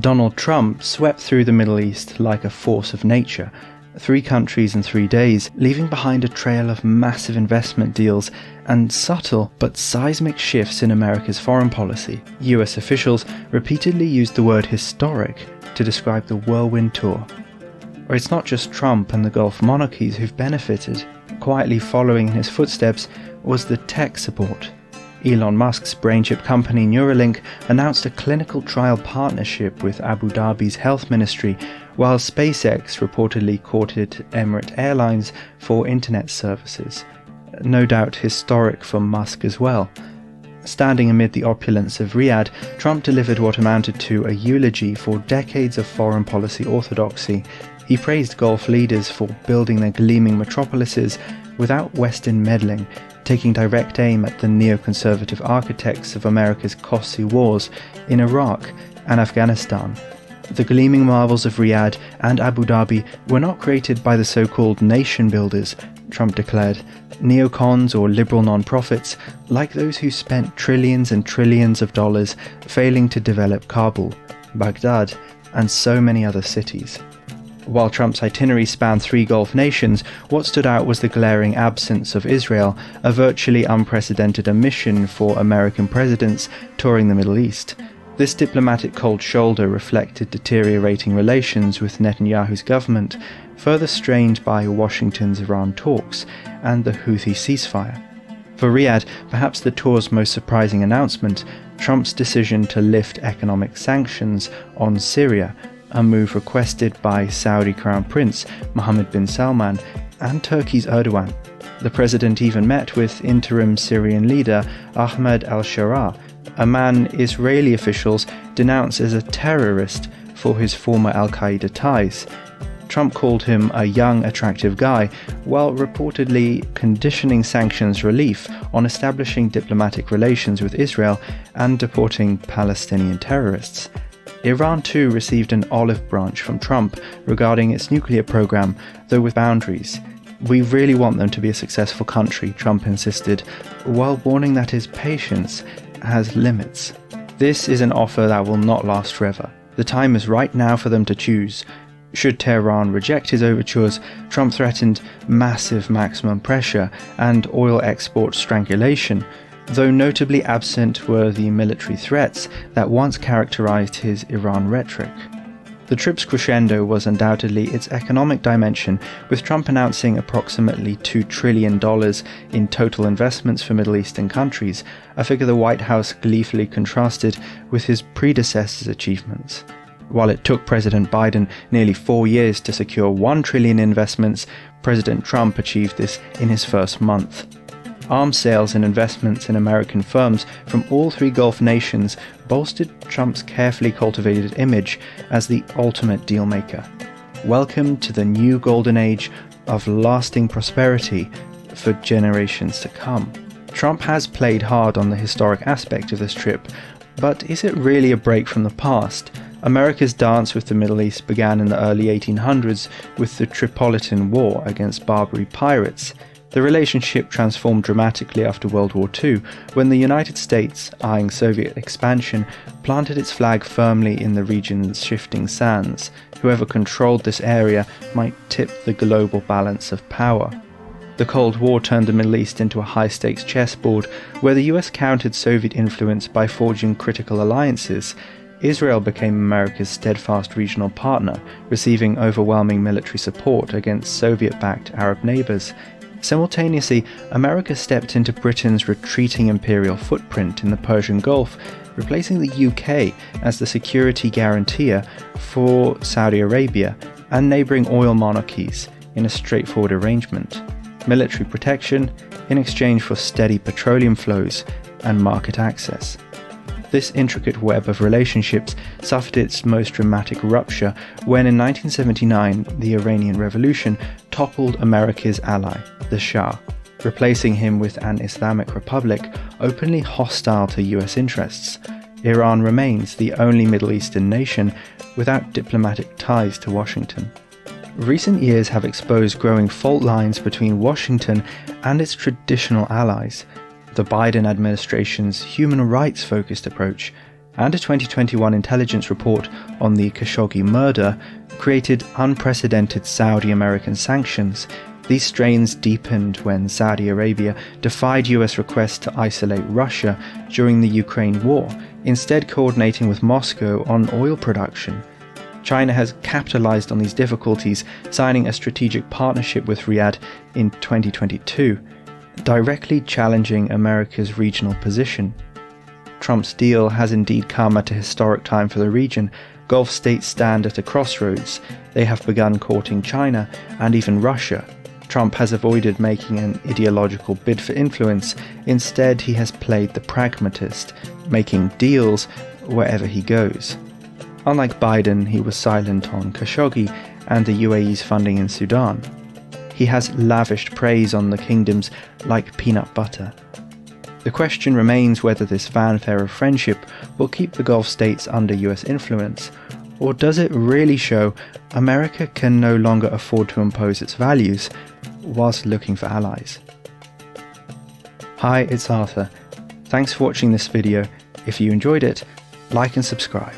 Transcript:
Donald Trump swept through the Middle East like a force of nature, 3 countries in 3 days, leaving behind a trail of massive investment deals and subtle but seismic shifts in America's foreign policy. US officials repeatedly used the word historic to describe the whirlwind tour. Or it's not just Trump and the Gulf monarchies who've benefited. Quietly following in his footsteps was the tech support. Elon Musk's brainchip company Neuralink announced a clinical trial partnership with Abu Dhabi's health ministry, while SpaceX reportedly courted Emirates Airlines for internet services. No doubt historic for Musk as well. Standing amid the opulence of Riyadh, Trump delivered what amounted to a eulogy for decades of foreign policy orthodoxy. He praised Gulf leaders for building their gleaming metropolises without Western meddling, taking direct aim at the neoconservative architects of America's costly wars in Iraq and Afghanistan. The gleaming marvels of Riyadh and Abu Dhabi were not created by the so-called nation builders, Trump declared, neocons or liberal non-profits, like those who spent trillions and trillions of dollars failing to develop Kabul, Baghdad, and so many other cities. While Trump's itinerary spanned 3 Gulf nations, what stood out was the glaring absence of Israel, a virtually unprecedented omission for American presidents touring the Middle East. This diplomatic cold shoulder reflected deteriorating relations with Netanyahu's government, further strained by Washington's Iran talks and the Houthi ceasefire. For Riyadh, perhaps the tour's most surprising announcement, Trump's decision to lift economic sanctions on Syria, a move requested by Saudi Crown Prince Mohammed bin Salman and Turkey's Erdogan. The president even met with interim Syrian leader Ahmed al-Sharaa, a man Israeli officials denounce as a terrorist for his former al-Qaeda ties. Trump called him a young, attractive guy, while reportedly conditioning sanctions relief on establishing diplomatic relations with Israel and deporting Palestinian terrorists. Iran too received an olive branch from Trump regarding its nuclear program, though with boundaries. "We really want them to be a successful country," Trump insisted, while warning that his patience has limits. This is an offer that will not last forever. The time is right now for them to choose. Should Tehran reject his overtures, Trump threatened massive maximum pressure and oil export strangulation, though notably absent were the military threats that once characterized his Iran rhetoric. The trip's crescendo was undoubtedly its economic dimension, with Trump announcing approximately $2 trillion in total investments for Middle Eastern countries, a figure the White House gleefully contrasted with his predecessor's achievements. While it took President Biden nearly 4 years to secure $1 trillion in investments, President Trump achieved this in his first month. Arms sales and investments in American firms from all 3 Gulf nations bolstered Trump's carefully cultivated image as the ultimate dealmaker. Welcome to the new golden age of lasting prosperity for generations to come. Trump has played hard on the historic aspect of this trip, but is it really a break from the past? America's dance with the Middle East began in the early 1800s with the Tripolitan War against Barbary pirates. The relationship transformed dramatically after World War II, when the United States, eyeing Soviet expansion, planted its flag firmly in the region's shifting sands. Whoever controlled this area might tip the global balance of power. The Cold War turned the Middle East into a high-stakes chessboard, where the US countered Soviet influence by forging critical alliances. Israel became America's steadfast regional partner, receiving overwhelming military support against Soviet-backed Arab neighbors. Simultaneously, America stepped into Britain's retreating imperial footprint in the Persian Gulf, replacing the UK as the security guarantor for Saudi Arabia and neighbouring oil monarchies in a straightforward arrangement. Military protection in exchange for steady petroleum flows and market access. This intricate web of relationships suffered its most dramatic rupture when in 1979 the Iranian Revolution toppled America's ally, the Shah, replacing him with an Islamic republic openly hostile to US interests. Iran remains the only Middle Eastern nation without diplomatic ties to Washington. Recent years have exposed growing fault lines between Washington and its traditional allies. The Biden administration's human rights-focused approach, and a 2021 intelligence report on the Khashoggi murder created unprecedented Saudi-American sanctions. These strains deepened when Saudi Arabia defied US requests to isolate Russia during the Ukraine war, instead coordinating with Moscow on oil production. China has capitalized on these difficulties, signing a strategic partnership with Riyadh in 2022, directly challenging America's regional position. Trump's deal has indeed come at a historic time for the region. Gulf states stand at a crossroads. They have begun courting China and even Russia. Trump has avoided making an ideological bid for influence. Instead, he has played the pragmatist, making deals wherever he goes. Unlike Biden, he was silent on Khashoggi and the UAE's funding in Sudan. He has lavished praise on the kingdoms like peanut butter. The question remains whether this fanfare of friendship will keep the Gulf states under US influence, or does it really show America can no longer afford to impose its values whilst looking for allies? Hi, it's Arthur. Thanks for watching this video. If you enjoyed it, like and subscribe.